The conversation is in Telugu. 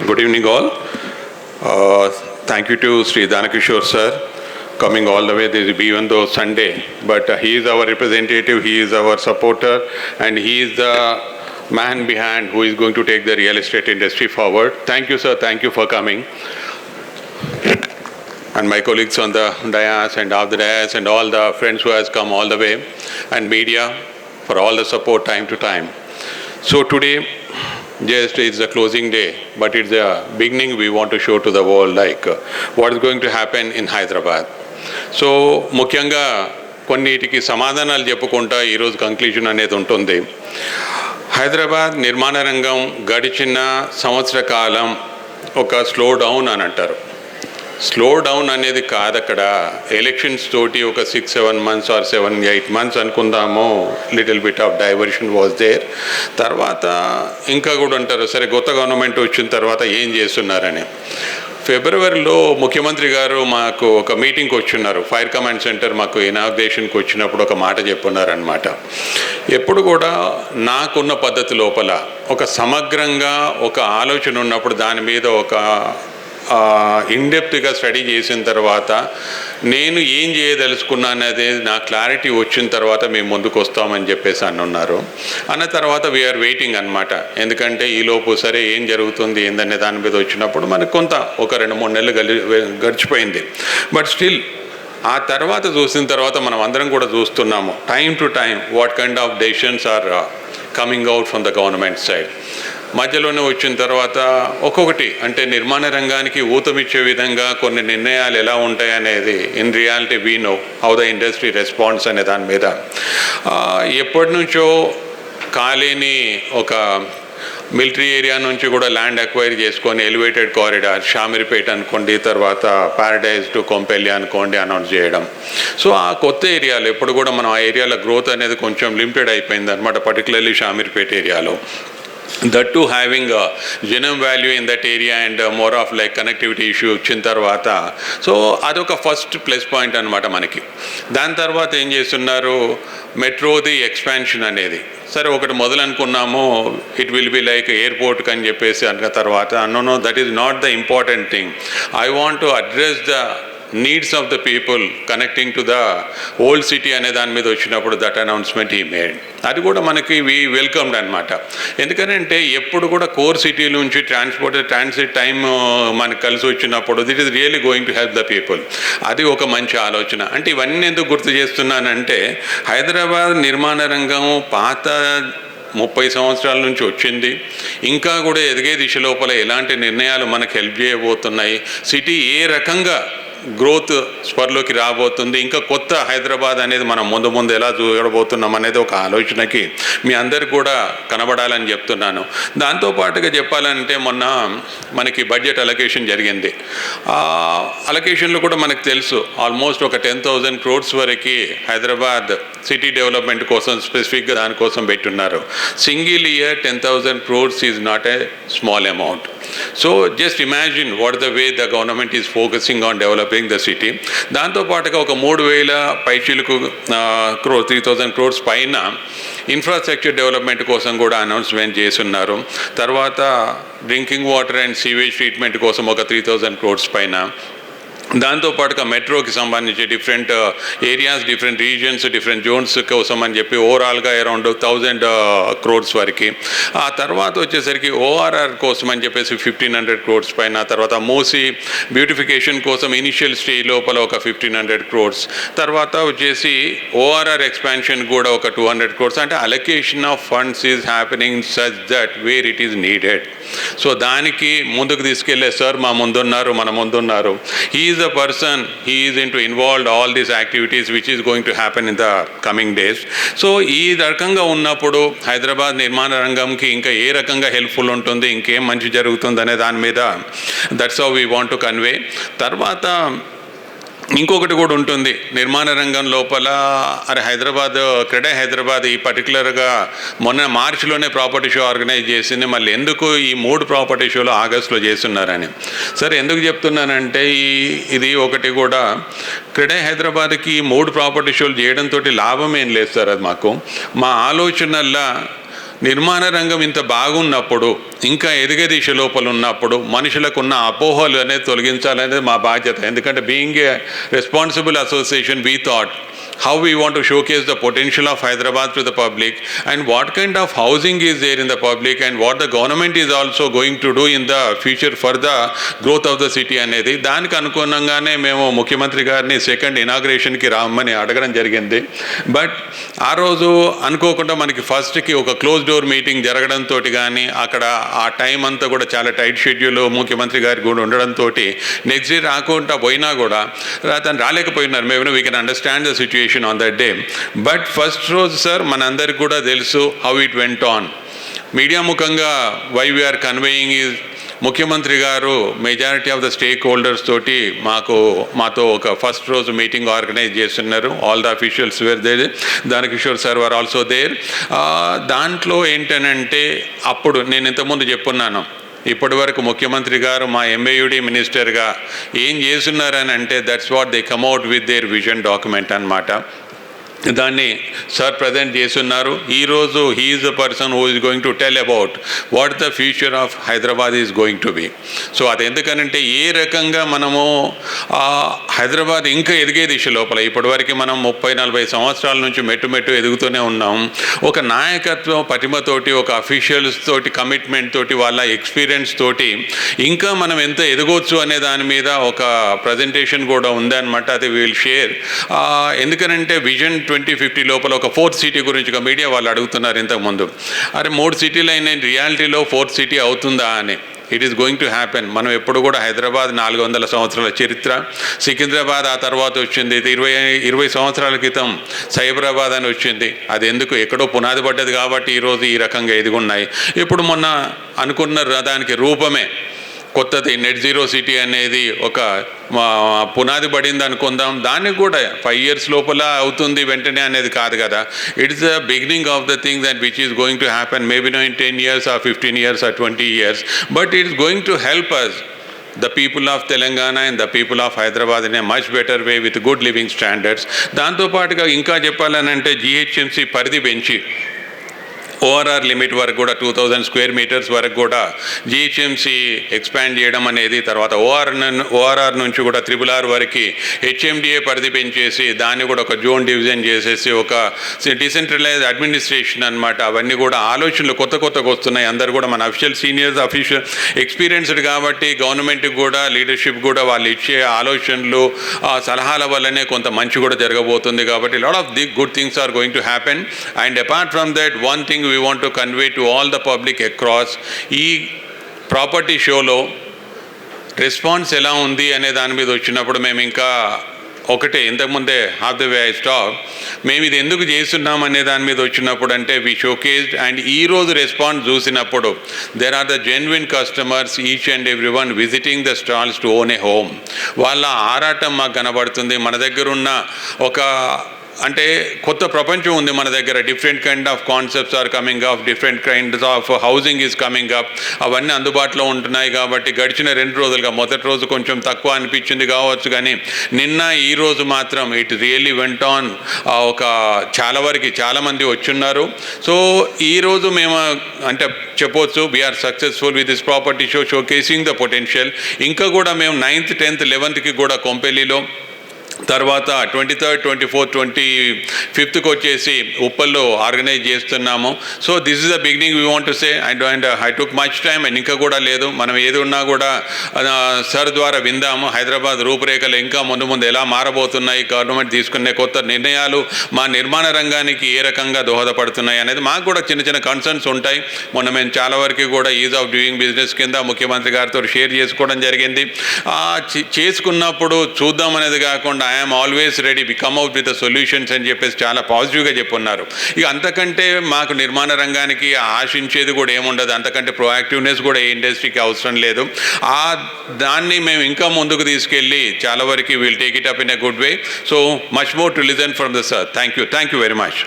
Good evening all. Thank you to Sri Danakishore sir coming all the way. This is even though Sunday, but he is our representative, he is our supporter, and he is the man behind who is going to take the real estate industry forward. Thank you sir, thank you for coming. And my colleagues on the dais and off the dais and all the friends who has come all the way, and media for all the support time to time. So today, just it's the closing day, but it's the beginning we want to show to the world like what is going to happen in Hyderabad. So ముఖ్యంగా కొన్నిటికి సమాధానాలు చెప్పుకుంటా ఈరోజు కంక్లూజన్ అనేది ఉంటుంది. హైదరాబాద్ నిర్మాణ రంగం గడిచిన సంవత్సర కాలం ఒక స్లో డౌన్ అని అంటారు. స్లో డౌన్ అనేది కాదు, అక్కడ ఎలక్షన్స్ తోటి ఒక 6-7 months ఆర్ 7-8 months అనుకుందాము, little bit of diversion was there. తర్వాత ఇంకా కూడా అంటారు సరే కొత్త గవర్నమెంట్ వచ్చిన తర్వాత ఏం చేస్తున్నారని. ఫిబ్రవరిలో ముఖ్యమంత్రి గారు మాకు ఒక మీటింగ్కి వచ్చున్నారు, ఫైర్ కమాండ్ సెంటర్ మాకు ఇనాగ్రేషన్కి వచ్చినప్పుడు ఒక మాట చెప్పున్నారనమాట. ఎప్పుడు కూడా నాకున్న పద్ధతి లోపల ఒక సమగ్రంగా ఒక ఆలోచన ఉన్నప్పుడు దాని మీద ఒక ఇన్డెప్త్గా స్టడీ చేసిన తర్వాత నేను ఏం చేయదలుచుకున్నాను అనేది నా క్లారిటీ వచ్చిన తర్వాత మేము ముందుకు వస్తామని చెప్పేసి అన్నారు. అన్న తర్వాత వీఆర్ వెయిటింగ్ అనమాట. ఎందుకంటే ఈలోపు సరే ఏం జరుగుతుంది ఏందనే దాని మీద వచ్చినప్పుడు మనకు కొంత ఒక 2-3 నెలలు గడిచిపోయింది. బట్ స్టిల్ ఆ తర్వాత చూసిన తర్వాత మనం అందరం కూడా చూస్తున్నాము time to time what kind of decisions are coming out from the government side. మధ్యలోనే వచ్చిన తర్వాత ఒక్కొక్కటి అంటే నిర్మాణ రంగానికి ఊతమిచ్చే విధంగా కొన్ని నిర్ణయాలు ఎలా ఉంటాయనేది in reality we know how the industry response అనే దాని మీద ఎప్పటి నుంచో కాలేని ఒక మిలిటరీ ఏరియా నుంచి కూడా ల్యాండ్ అక్వైర్ చేసుకొని ఎలివేటెడ్ కారిడార్ షామీర్పేట అనుకోండి, తర్వాత ప్యారడైజ్ టు కొంపెల్లి అనుకోండి అనౌన్స్ చేయడం. సో ఆ కొత్త ఏరియాలో ఎప్పుడు కూడా మనం ఆ ఏరియాలో గ్రోత్ అనేది కొంచెం లిమిటెడ్ అయిపోయింది అనమాట, పర్టికులర్లీ షామీర్పేట ఏరియాలో. That too having a genuine value in that area and more of like connectivity issue వచ్చిన తర్వాత సో అదొక ఫస్ట్ ప్లస్ పాయింట్ అనమాట మనకి. దాని తర్వాత ఏం చేస్తున్నారు, మెట్రోది ఎక్స్పాన్షన్ అనేది సరే ఒకటి మొదలు అనుకున్నాము, ఇట్ విల్ బి లైక్ ఎయిర్పోర్ట్కి అని చెప్పేసి అన్న తర్వాత know that is not the important thing. I want to address the needs of the people connecting to the old city అనే దాని మీద వచ్చినప్పుడు దట్ అనౌన్స్మెంట్ హీ మేడ్. అది కూడా మనకి వెల్కమ్డ్ అనమాట. ఎందుకంటే ఎప్పుడు కూడా కోర్ సిటీ నుంచి ట్రాన్సిట్ టైం మనకు కలిసి వచ్చినప్పుడు that is really going to help the people. అది ఒక మంచి ఆలోచన. అంటే ఇవన్నీ ఎందుకు గుర్తు చేస్తున్నానంటే హైదరాబాద్ నిర్మాణ రంగం పాత 30 సంవత్సరాల నుంచి వచ్చింది, ఇంకా కూడా ఎదిగే దిశ లోపల ఎలాంటి నిర్ణయాలు మనకు హెల్ప్ చేయబోతున్నాయి, సిటీ ఏ రకంగా గ్రోత్ స్పర్లోకి రాబోతుంది, ఇంకా కొత్త హైదరాబాద్ అనేది మనం ముందు ఎలా చూడబోతున్నాం అనేది ఒక ఆలోచనకి మీ అందరికి కూడా కనబడాలని చెప్తున్నాను. దాంతోపాటుగా చెప్పాలంటే మొన్న మనకి బడ్జెట్ అలొకేషన్ జరిగింది. అలొకేషన్లో కూడా మనకు తెలుసు ఆల్మోస్ట్ ఒక 10,000 crores వరకు హైదరాబాద్ సిటీ డెవలప్మెంట్ కోసం స్పెసిఫిక్గా దానికోసం పెట్టున్నారు. Single year 10,000 crores is not a small amount. So just imagine what the way the government is focusing on developing the city. దాంతోపాటుగా ఒక 3,000 పైచీలకు 3,000 crores పైన ఇన్ఫ్రాస్ట్రక్చర్ డెవలప్మెంట్ కోసం కూడా అనౌన్స్మెంట్ చేస్తున్నారు. తర్వాత drinking water and sewage treatment కోసం ఒక 3,000 crores పైన. దాంతోపాటుగా మెట్రోకి సంబంధించి different areas, different regions, different Jones కోసం అని చెప్పి ఓవరాల్గా అరౌండ్ 1,000 crores వరకు. ఆ తర్వాత వచ్చేసరికి ఓఆర్ఆర్ కోసం అని చెప్పేసి 1,500 crores పైన. తర్వాత మూసీ బ్యూటిఫికేషన్ కోసం ఇనిషియల్ స్టేజ్ లోపల ఒక 1,500 crores. తర్వాత వచ్చేసి ఓఆర్ఆర్ ఎక్స్పాన్షన్ కూడా ఒక 200 crores. అంటే allocation of funds is happening such that where it is needed. So దానికి ముందుకు తీసుకెళ్లే సార్ మన ముందున్నారు. He is the person, he is into involved all these activities which is going to happen in the coming days. So ఈ రకంగా ఉన్నప్పుడు హైదరాబాద్ నిర్మాణ రంగంకి ఇంకా ఏ రకంగా హెల్ప్ఫుల్ ఉంటుంది, ఇంకేం మంచి జరుగుతుంది అనే దాని మీద that's how we want to convey. తర్వాత ఇంకొకటి కూడా ఉంటుంది నిర్మాణ రంగం లోపల. హైదరాబాద్ క్రెడే హైదరాబాద్ ఈ పర్టికులర్గా మొన్న మార్చిలోనే ప్రాపర్టీ షో ఆర్గనైజ్ చేసింది. మళ్ళీ ఎందుకు ఈ 3 ప్రాపర్టీ షోలు ఆగస్టులో చేస్తున్నారని సరే ఎందుకు చెప్తున్నానంటే ఇది ఒకటి కూడా క్రెడే హైదరాబాద్కి 3 ప్రాపర్టీ షోలు చేయడంతో లాభం ఏం లేదు సార్. అది మాకు మా ఆలోచనల్లా నిర్మాణ రంగం ఇంత బాగున్నప్పుడు ఇంకా ఎదిగే దిశ లోపల ఉన్నప్పుడు మనుషులకు ఉన్న అపోహలు అనేది తొలగించాలనేది మా బాధ్యత. ఎందుకంటే being a responsible association we thought how we want to showcase the potential of Hyderabad to the public and what kind of housing is there in the public and what the government is also going to do in the future for the growth of the city అనేది దానికి అనుగుణంగానే మేము ముఖ్యమంత్రి గారిని సెకండ్ ఇనాగ్రేషన్కి రామని అడగడం జరిగింది. బట్ ఆ రోజు అనుకోకుండా మనకి ఫస్ట్కి ఒక క్లోజ్ డోర్ మీటింగ్ జరగడంతో కానీ అక్కడ ఆ టైం అంతా కూడా చాలా టైట్ షెడ్యూల్ ముఖ్యమంత్రి గారికి కూడా ఉండడంతో నెక్స్ట్ డే రాకుండా పోయినా కూడా తను రాలేకపోయినారు. మేము we can understand the situation on that day. But first రోజు సార్ మనందరికి కూడా తెలుసు how it went on. Media ముఖంగా why we are conveying is ముఖ్యమంత్రి గారు majority of the stakeholders తోటి మాతో ఒక ఫస్ట్ రోజు మీటింగ్ ఆర్గనైజ్ చేస్తున్నారు. All the officials were there, Danakishore sir were also there. దాంట్లో ఏంటనంటే అప్పుడు నేను ఇంతకుముందు చెప్పున్నాను, ఇప్పటి వరకు ముఖ్యమంత్రి గారు మా ఎంఏయుడి మినిస్టర్గా ఏం చేస్తున్నారని అంటే that's what they come out with their vision document అన్నమాట. దాన్ని సార్ ప్రజెంట్ చేస్తున్నారు. ఈరోజు he is the person who is going to tell about what the future of Hyderabad is going to be. So అది ఎందుకనంటే ఏ రకంగా మనము హైదరాబాద్ ఇంకా ఎదిగే దిశ లోపల ఇప్పటివరకు మనం 30-40 సంవత్సరాల నుంచి మెట్టు ఎదుగుతూనే ఉన్నాం. ఒక నాయకత్వం పటిమతోటి, ఒక అఫీషియల్స్ తోటి, కమిట్మెంట్ తోటి, వాళ్ళ ఎక్స్పీరియన్స్ తోటి ఇంకా మనం ఎంత ఎదగవచ్చు అనే దాని మీద ఒక ప్రజెంటేషన్ కూడా ఉందన్నమాట. అది విల్ షేర్. ఎందుకనంటే విజన్ 2050 లోపల ఒక 4th సిటీ గురించి ఒక మీడియా వాళ్ళు అడుగుతున్నారు ఇంతకుముందు. అరే 3 సిటీలు అయిన రియాలిటీలో 4th సిటీ అవుతుందా అని. It is going to happen. మనం ఎప్పుడు కూడా హైదరాబాద్ 400 సంవత్సరాల చరిత్ర, సికింద్రాబాద్ ఆ తర్వాత వచ్చింది, 20 సంవత్సరాల క్రితం సైబరాబాద్ అని వచ్చింది. అది ఎందుకు ఎక్కడో పునాది పడ్డది కాబట్టి ఈరోజు ఈ రకంగా ఎదుగున్నాయి. ఇప్పుడు మొన్న అనుకున్న దానికి రూపమే కొత్తది నెట్ జీరో సిటీ అనేది ఒక పునాది పడింది అనుకుందాం. దానికి కూడా 5 years లోపల అవుతుంది వెంటనే అనేది కాదు కదా. It's the beginning of the thing that which is going to happen maybe no in 10 years or 15 years or 20 years. But it is going to help us, the people of Telangana and the people of Hyderabad, in a much better way with good living standards. దాంతో పాటుగా ఇంకా చెప్పాలనంటే GHMC పరిధి పెంచి ఓఆర్ఆర్ లిమిట్ వరకు కూడా 2000 square meters వరకు కూడా జిహెచ్ఎంసీ ఎక్స్పాండ్ చేయడం అనేది, తర్వాత ఓఆర్ఆర్ నుంచి కూడా RRR వరకు హెచ్ఎండిఏ పరిధి పెంచేసి దాన్ని కూడా ఒక జోన్ డివిజన్ చేసేసి ఒక డిసెంట్రలైజ్ అడ్మినిస్ట్రేషన్ అన్నమాట. అవన్నీ కూడా ఆలోచనలు కొత్తగా వస్తున్నాయి. అందరు కూడా మన సీనియర్స్ అఫీషియల్ ఎక్స్పీరియన్స్డ్ కాబట్టి గవర్నమెంట్కి కూడా లీడర్షిప్ కూడా వాళ్ళు ఇచ్చే ఆలోచనలు సలహాల వల్లనే కొంత మంచి కూడా జరగబోతుంది. కాబట్టి lot of the good things are going to happen. And apart from that one thing we want to convey to all the public across ఈ ప్రాపర్టీ షోలో రెస్పాన్స్ ఎలా ఉంది అనే దాని మీద వచ్చినప్పుడు మేము ఇంకా ఒకటే ఇంతకుముందే half the way I stop, మేము ఇది ఎందుకు చేస్తున్నాం అనే దాని మీద వచ్చినప్పుడు అంటే వి షోకేస్డ్. అండ్ ఈరోజు రెస్పాన్స్ చూసినప్పుడు there are the genuine customers each and every one visiting the stalls to own a home. వాళ్ళ ఆరాటం మాకు కనబడుతుంది. మన దగ్గర ఉన్న ఒక అంటే కొత్త ప్రపంచం ఉంది మన దగ్గర. Different kind of concepts are coming up, different kinds of housing is coming up. అవన్నీ అందుబాటులో ఉంటున్నాయి. కాబట్టి గడిచిన 2 రోజులుగా మొదటి రోజు కొంచెం తక్కువ అనిపించింది కావచ్చు, కానీ నిన్న ఈ రోజు మాత్రం ఇట్ రియల్లీ వెంట్ ఆన్. ఒక చాలామంది వచ్చున్నారు. సో ఈరోజు మేము అంటే చెప్పవచ్చు we are successful with this property show showcasing the potential. ఇంకా కూడా మేము 9th, 10th, 11th కూడా కొంపెల్లిలో, తర్వాత 23rd, 24th, 25th వచ్చేసి ఉప్పల్లో ఆర్గనైజ్ చేస్తున్నాము. So this is the beginning we want to say. And I took much time. And ఇంకా కూడా లేదు, మనం ఏది ఉన్నా కూడా సార్ ద్వారా విందాము. హైదరాబాద్ రూపురేఖలు ఇంకా ముందు ఎలా మారబోతున్నాయి, గవర్నమెంట్ తీసుకునే కొత్త నిర్ణయాలు మా నిర్మాణ రంగానికి ఏ రకంగా దోహదపడుతున్నాయి అనేది మాకు కూడా చిన్న కన్సర్న్స్ ఉంటాయి. మొన్న మేము చాలా వరకు కూడా ఈజ్ ఆఫ్ డూయింగ్ బిజినెస్ కింద ముఖ్యమంత్రి గారితో షేర్ చేసుకోవడం జరిగింది. చేసుకున్నప్పుడు చూద్దాం అనేది కాకుండా I'm always ready, we come out with the solutions అని చెప్పేసి చాలా పాజిటివ్గా చెప్పున్నారు. ఇక అంతకంటే మాకు నిర్మాణ రంగానికి ఆశించేది కూడా ఏముండదు. అంతకంటే ప్రొయాక్టివ్నెస్ కూడా ఏ ఇండస్ట్రీకి అవసరం లేదు. దాన్ని మేము ఇంకా ముందుకు తీసుకెళ్ళి చాలా వరకు will take it up in a good way. So much more to listen from the sir. Thank you very much.